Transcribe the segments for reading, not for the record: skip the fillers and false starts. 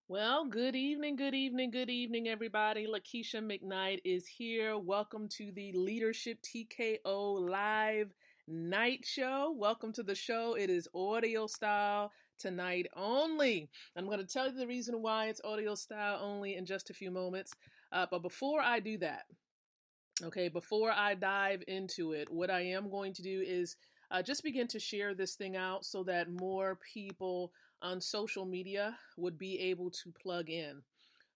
Well, good evening, everybody. Lakeisha-mcknight is here. Welcome to the Leadership TKO Live Night Show. Welcome to the show. It is audio style tonight only. I'm going to tell you the reason why it's audio style only in just a few moments. But before I do that, before I dive into it, what I am going to do is just begin to share this thing out so that more people on social media would be able to plug in.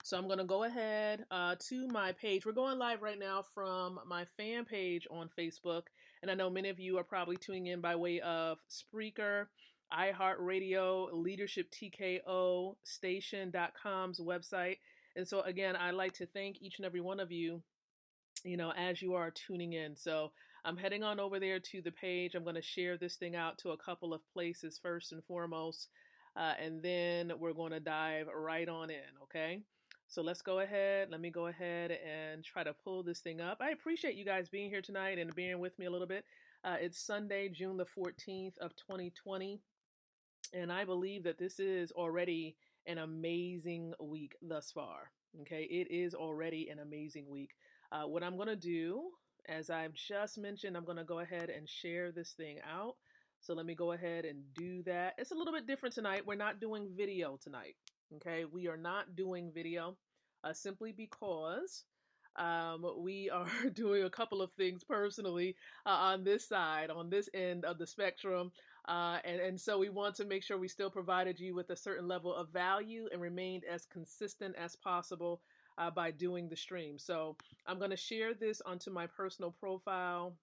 So I'm going to go ahead to my page. We're going live right now from my fan page on Facebook. And I know many of you are probably tuning in by way of Spreaker, iHeartRadio, Leadership TKO Station.com's website. And so, again, I'd like to thank each and every one of you as you are tuning in. So I'm heading on over there to the page. I'm going to share this thing out to a couple of places first and foremost, and then we're going to dive right on in, okay? So let's go ahead. Let me go ahead and try to pull this thing up. I appreciate you guys being here tonight and being with me a little bit. It's Sunday, June the 14th of 2020, and I believe that this is already an amazing week thus far. Okay, it is already an amazing week. What I'm going to do, as I've just mentioned, I'm going to go ahead and share this thing out. So let me go ahead and do that. It's a little bit different tonight. We're not doing video tonight. Okay, we are not doing video simply because we are doing a couple of things personally on this side, on this end of the spectrum. And so we want to make sure we still provided you with a certain level of value and remained as consistent as possible by doing the stream. So I'm going to share this onto my personal profile.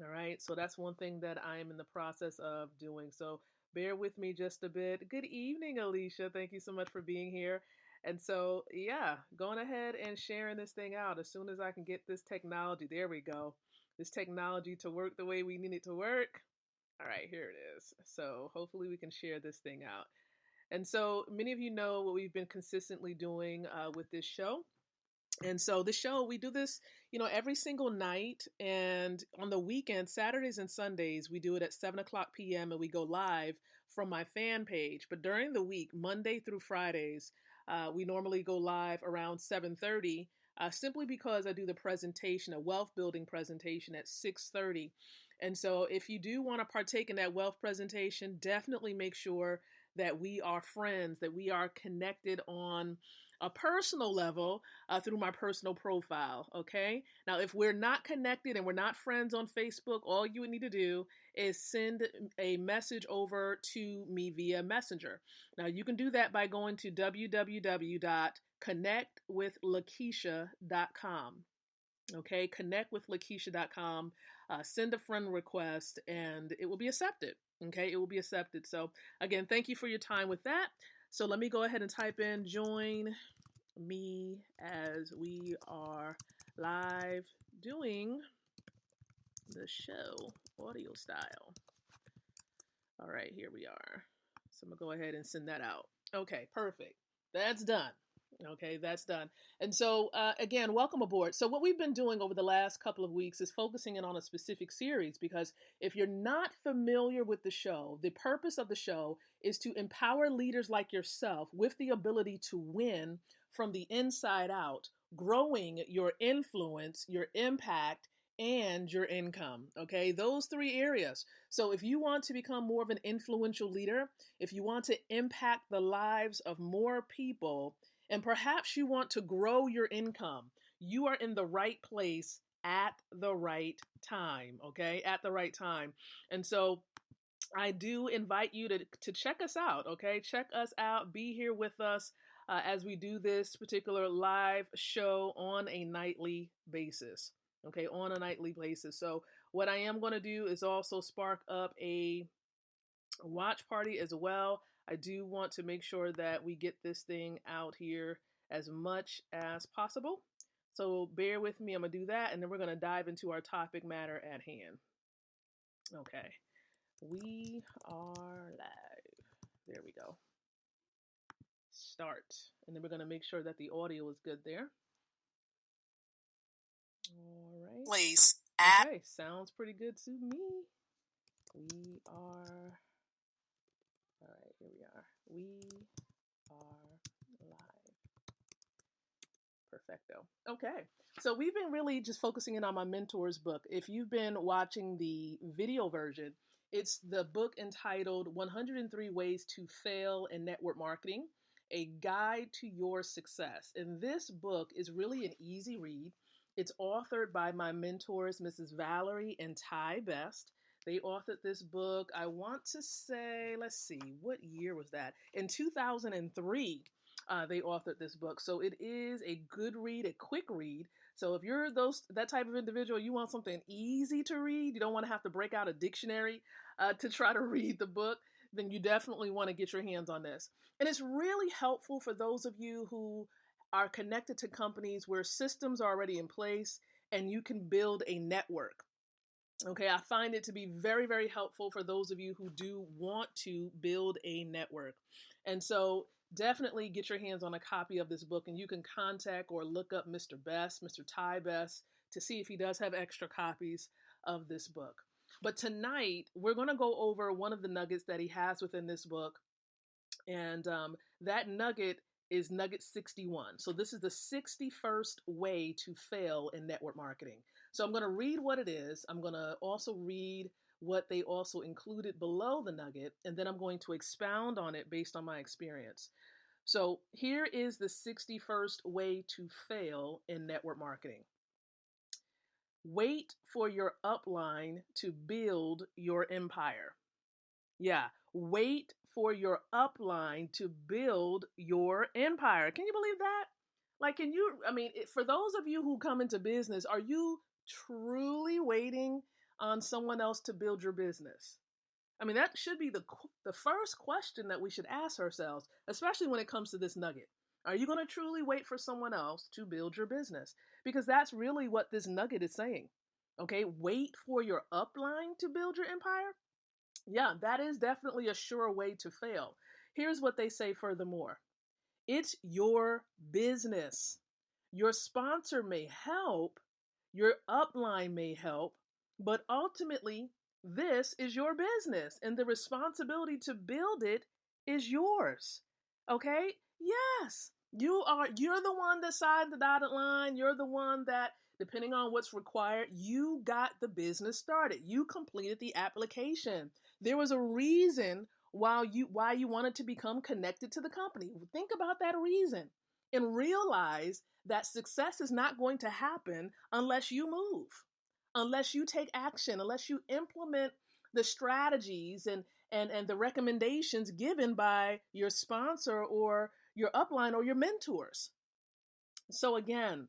All right. So that's one thing that I am in the process of doing. So bear with me just a bit. Good evening, Alicia. Thank you so much for being here. And so, yeah, going ahead and sharing this thing out as soon as I can get this technology. There we go. This technology to work the way we need it to work. All right, here it is. So hopefully we can share this thing out. And so many of you know what we've been consistently doing with this show. And so the show, we do this, every single night. And on the weekends, Saturdays and Sundays, we do it at 7 o'clock p.m. and we go live from my fan page. But during the week, Monday through Fridays, we normally go live around 7:30, simply because I do the presentation, a wealth building presentation at 6:30. And so if you do want to partake in that wealth presentation, definitely make sure that we are friends, that we are connected on a personal level through my personal profile. Okay. Now, if we're not connected and we're not friends on Facebook, all you would need to do is send a message over to me via Messenger. Now, you can do that by going to www.connectwithlakeisha.com. Okay, connectwithlakeisha.com, send a friend request, and it will be accepted. Okay, it will be accepted. So, again, thank you for your time with that. So, let me go ahead and type in join me as we are live doing the show audio style. All right, here we are. So, I'm going to go ahead and send that out. Okay, perfect. That's done. Okay, that's done. And so, again, welcome aboard. So, what we've been doing over the last couple of weeks is focusing in on a specific series because if you're not familiar with the show, the purpose of the show is to empower leaders like yourself with the ability to win from the inside out, growing your influence, your impact, and your income. Okay, those three areas. So, if you want to become more of an influential leader, if you want to impact the lives of more people, and perhaps you want to grow your income, you are in the right place at the right time, okay? At the right time. And so I do invite you to check us out, okay? Check us out. Be here with us as we do this particular live show on a nightly basis, okay? On a nightly basis. So what I am going to do is also spark up a watch party as well. I do want to make sure that we get this thing out here as much as possible. So bear with me. I'm going to do that, and then we're going to dive into our topic matter at hand. Okay. We are live. There we go. Start. And then we're going to make sure that the audio is good there. All right. Please. Okay. Sounds pretty good to me. We are... All right, here we are. We are Perfecto. Okay. So we've been really just focusing in on my mentor's book. If you've been watching the video version, it's the book entitled 103 Ways to Fail in Network Marketing, a guide to your success. And this book is really an easy read. It's authored by my mentors, Mrs. Valerie and Ty Best. They authored this book, I want to say, let's see, what year was that? In 2003. They authored this book. So it is a good read, a quick read. So if you're that type of individual, you want something easy to read, you don't want to have to break out a dictionary to try to read the book, then you definitely want to get your hands on this. And it's really helpful for those of you who are connected to companies where systems are already in place and you can build a network. Okay, I find it to be very, very helpful for those of you who do want to build a network. And so definitely get your hands on a copy of this book, and you can contact or look up Mr. Best, Mr. Ty Best, to see if he does have extra copies of this book. But tonight, we're going to go over one of the nuggets that he has within this book. And that nugget is nugget 61. So this is the 61st way to fail in network marketing. So I'm going to read what it is. I'm going to also read what they also included below the nugget, and then I'm going to expound on it based on my experience. So here is the 61st way to fail in network marketing. Wait for your upline to build your empire. Yeah, wait for your upline to build your empire. Can you believe that? Like, for those of you who come into business, are you truly waiting on someone else to build your business? I mean, that should be the first question that we should ask ourselves, especially when it comes to this nugget. Are you going to truly wait for someone else to build your business? Because that's really what this nugget is saying. Okay, wait for your upline to build your empire. Yeah, that is definitely a sure way to fail. Here's what they say furthermore. It's your business. Your sponsor may help, your upline may help, but ultimately, this is your business and the responsibility to build it is yours. Okay? Yes. You're the one that signed the dotted line. You're the one that, depending on what's required, you got the business started. You completed the application. There was a reason why you wanted to become connected to the company. Think about that reason and realize that success is not going to happen unless you move, unless you take action, unless you implement the strategies and the recommendations given by your sponsor or your upline or your mentors. So again,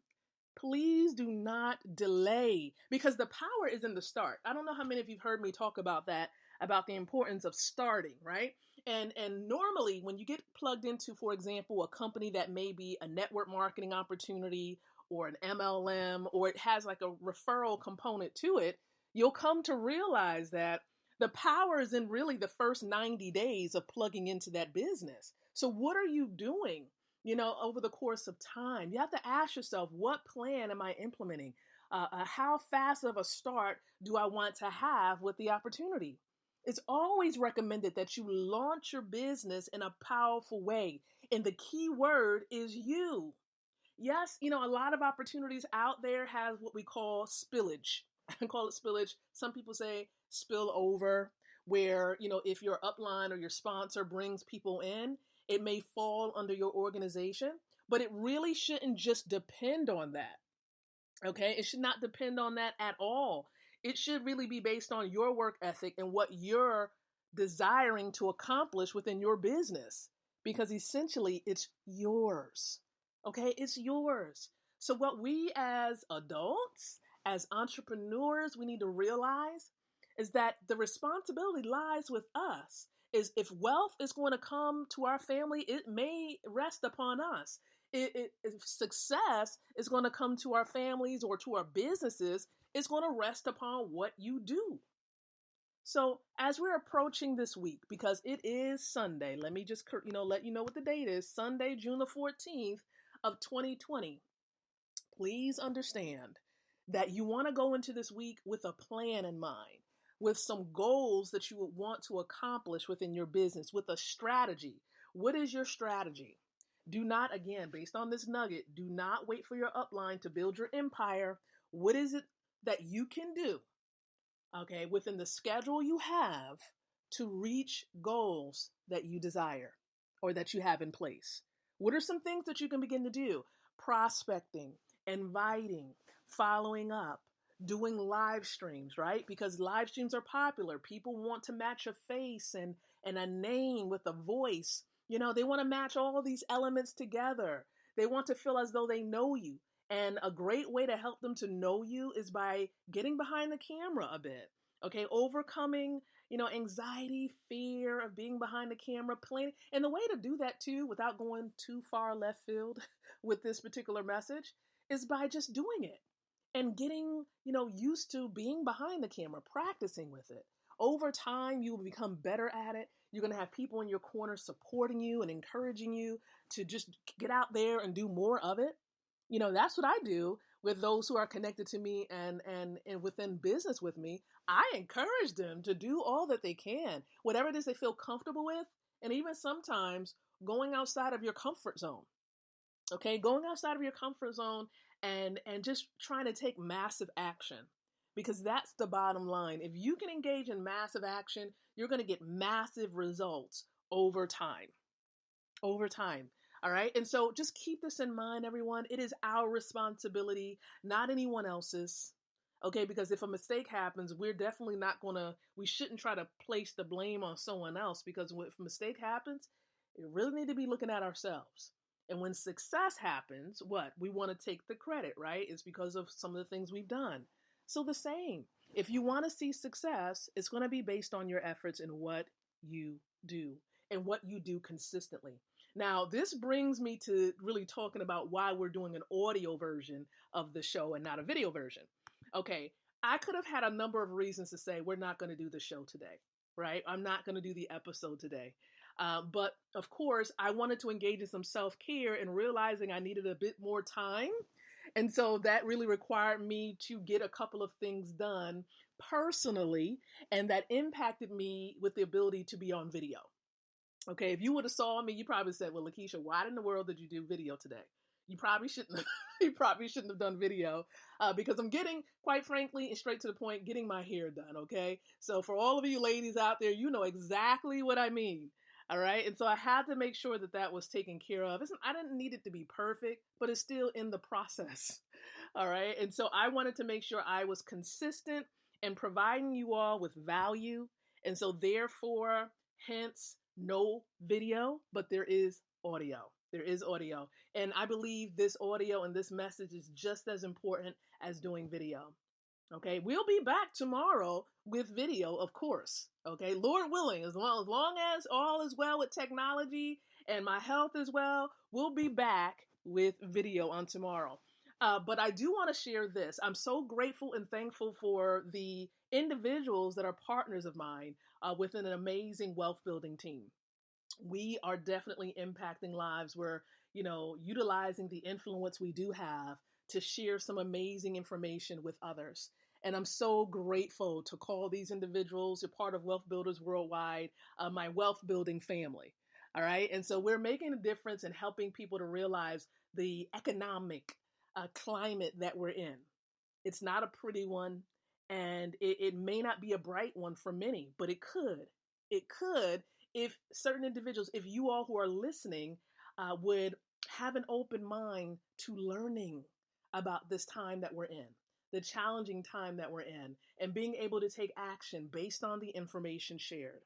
please do not delay, because the power is in the start. I don't know how many of you've heard me talk about that, about the importance of starting, right? And normally when you get plugged into, for example, a company that may be a network marketing opportunity or an MLM, or it has like a referral component to it, you'll come to realize that the power is in really the first 90 days of plugging into that business. So what are you doing, over the course of time? You have to ask yourself, what plan am I implementing? How fast of a start do I want to have with the opportunity? It's always recommended that you launch your business in a powerful way. And the key word is you. Yes, a lot of opportunities out there have what we call spillage. I call it spillage. Some people say spill over, where, if your upline or your sponsor brings people in, it may fall under your organization, but it really shouldn't just depend on that. Okay, it should not depend on that at all. It should really be based on your work ethic and what you're desiring to accomplish within your business, because essentially it's yours. Okay, it's yours. So what we as adults, as entrepreneurs, we need to realize is that the responsibility lies with us. Is if wealth is going to come to our family, it may rest upon us. If success is going to come to our families or to our businesses, it's going to rest upon what you do. So as we're approaching this week, because it is Sunday, let me just, let you know what the date is, Sunday, June the 14th of 2020. Please understand that you want to go into this week with a plan in mind, with some goals that you would want to accomplish within your business, with a strategy. What is your strategy? Do not, again, based on this nugget, do not wait for your upline to build your empire. What is it that you can do, okay, within the schedule you have to reach goals that you desire or that you have in place? What are some things that you can begin to do? Prospecting, inviting, following up, doing live streams, right? Because live streams are popular. People want to match a face and a name with a voice. You know, they want to match all these elements together. They want to feel as though they know you. And a great way to help them to know you is by getting behind the camera a bit. Okay, overcoming, anxiety, fear of being behind the camera, playing. And the way to do that too, without going too far left field with this particular message, is by just doing it and getting, used to being behind the camera, practicing with it. Over time, you will become better at it. You're going to have people in your corner supporting you and encouraging you to just get out there and do more of it. That's what I do with those who are connected to me and within business with me. I encourage them to do all that they can, whatever it is they feel comfortable with, and even sometimes going outside of your comfort zone. Okay, going outside of your comfort zone and just trying to take massive action, because that's the bottom line. If you can engage in massive action, you're going to get massive results over time. Over time. All right. And so just keep this in mind, everyone. It is our responsibility, not anyone else's. Okay. Because if a mistake happens, we shouldn't try to place the blame on someone else, because if a mistake happens, we really need to be looking at ourselves. And when success happens, we want to take the credit, right? It's because of some of the things we've done. So the same, if you want to see success, it's going to be based on your efforts and what you do and what you do consistently. Now, this brings me to really talking about why we're doing an audio version of the show and not a video version. Okay, I could have had a number of reasons to say we're not going to do the show today, right? I'm not going to do the episode today. But of course, I wanted to engage in some self-care and realizing I needed a bit more time. And so that really required me to get a couple of things done personally, and that impacted me with the ability to be on video. Okay, if you would have saw me, you probably said, "Well, Lakeisha, why in the world did you do video today?" You probably shouldn't have, you probably shouldn't have done video because I'm getting, quite frankly, and straight to the point, getting my hair done, okay? So for all of you ladies out there, you know exactly what I mean, all right? And so I had to make sure that that was taken care of. I didn't need it to be perfect, but it's still in the process, all right? And so I wanted to make sure I was consistent in providing you all with value. And so therefore, hence, no video, but there is audio. There is audio. And I believe this audio and this message is just as important as doing video. Okay, we'll be back tomorrow with video, of course. Okay, Lord willing, as long as all is well with technology and my health as well, we'll be back with video on tomorrow. But I do want to share this. I'm so grateful and thankful for the individuals that are partners of mine within an amazing wealth building team. We are definitely impacting lives. We're, utilizing the influence we do have to share some amazing information with others. And I'm so grateful to call these individuals a part of Wealth Builders Worldwide, my wealth building family. All right. And so we're making a difference in helping people to realize the economic climate that we're in. It's not a pretty one, and it may not be a bright one for many, but it could. It could if certain individuals, if you all who are listening, would have an open mind to learning about this time that we're in, the challenging time that we're in, and being able to take action based on the information shared.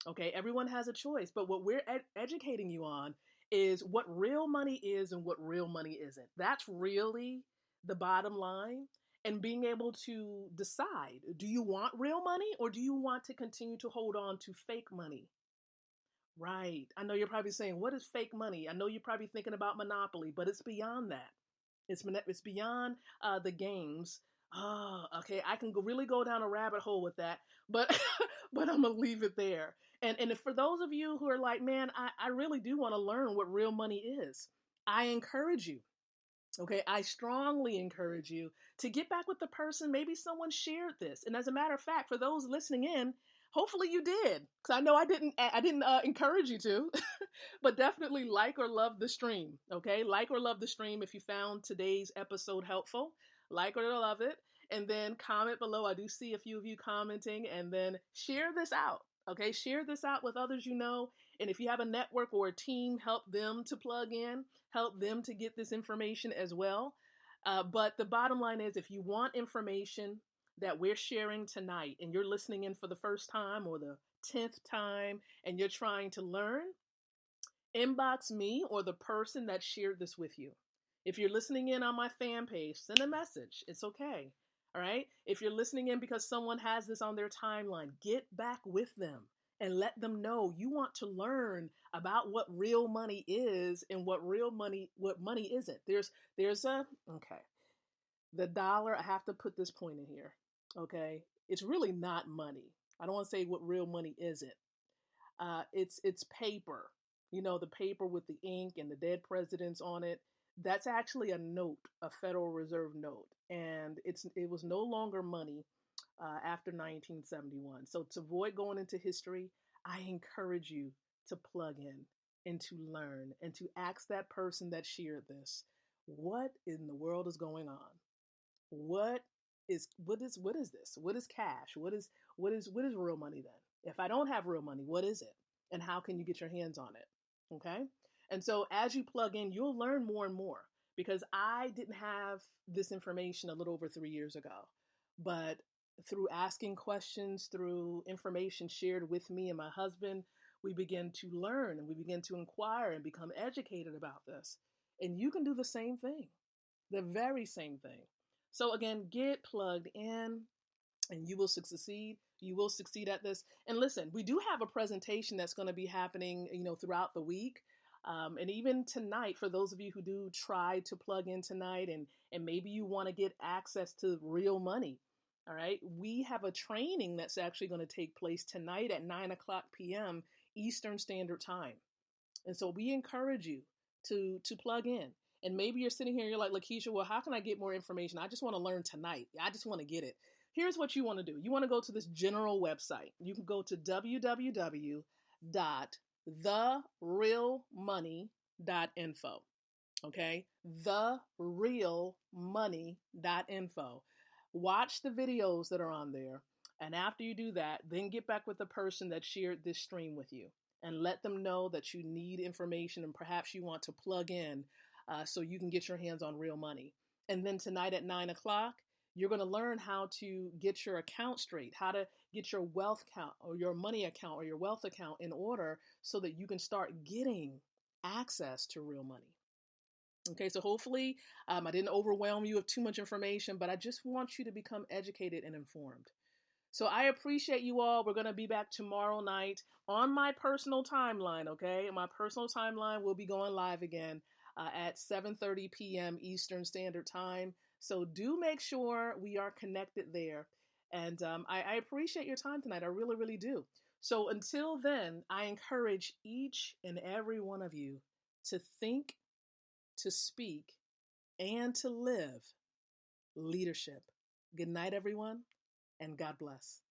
Okay, everyone has a choice, but what we're educating you on is what real money is and what real money isn't. That's really the bottom line. And being able to decide, do you want real money or do you want to continue to hold on to fake money? Right. I know you're probably saying, what is fake money? I know you're probably thinking about Monopoly, but it's beyond that. It's beyond the games. Oh, okay. I can really go down a rabbit hole with that, but but I'm gonna leave it there. And for those of you who are like, man, I really do want to learn what real money is, I encourage you. Okay, I strongly encourage you to get back with the person. Maybe someone shared this. And as a matter of fact, for those listening in, Hopefully you did, because I know I didn't encourage you to, but definitely like or love the stream. Okay, like or love the stream if you found today's episode helpful. Like or love it, and then comment below. I do see a few of you commenting, and then share this out. Okay, share this out with others you know, and if you have a network or a team, help them to plug in, help them to get this information as well. But the bottom line is, if you want information that we're sharing tonight and you're listening in for the first time or the 10th time and you're trying to learn, inbox me or the person that shared this with you. If you're listening in on my fan page, send a message. It's okay. All right. If you're listening in because someone has this on their timeline, get back with them and let them know you want to learn about what real money is and what money isn't. There's a okay. The dollar, I have to put this point in here. Okay. It's really not money. I don't want to say what real money isn't. It's paper. You know, the paper with the ink and the dead presidents on it. That's actually a note, a Federal Reserve note, and it was no longer money after 1971. So to avoid going into history, I encourage you to plug in and to learn and to ask that person that shared this, what in the world is going on? What is this? What is cash? What is real money then? If I don't have real money, what is it? And how can you get your hands on it? Okay? And so as you plug in, you'll learn more and more, because I didn't have this information a little over 3 years ago. But through asking questions, through information shared with me and my husband, we begin to learn and we begin to inquire and become educated about this. And you can do the same thing, the very same thing. So again, get plugged in and you will succeed. You will succeed at this. And listen, we do have a presentation that's going to be happening, throughout the week. And even tonight, for those of you who do try to plug in tonight and maybe you want to get access to real money. All right. We have a training that's actually going to take place tonight at 9 o'clock p.m. Eastern Standard Time. And so we encourage you to plug in. And maybe you're sitting here and you're like, Lakeisha, well, how can I get more information? I just want to learn tonight. I just want to get it. Here's what you want to do. You want to go to this general website. You can go to www.therealmoney.info. Okay? Therealmoney.info. Watch the videos that are on there. And after you do that, then get back with the person that shared this stream with you and let them know that you need information and perhaps you want to plug in so you can get your hands on real money. And then tonight at 9 o'clock, you're going to learn how to get your account straight, how to get your wealth account or your money account or your wealth account in order so that you can start getting access to real money. Okay, so hopefully I didn't overwhelm you with too much information, but I just want you to become educated and informed. So I appreciate you all. We're going to be back tomorrow night on my personal timeline, okay? My personal timeline will be going live again at 7:30 p.m. Eastern Standard Time. So do make sure we are connected there. And I appreciate your time tonight. I really, really do. So until then, I encourage each and every one of you to think, to speak, and to live leadership. Good night, everyone, and God bless.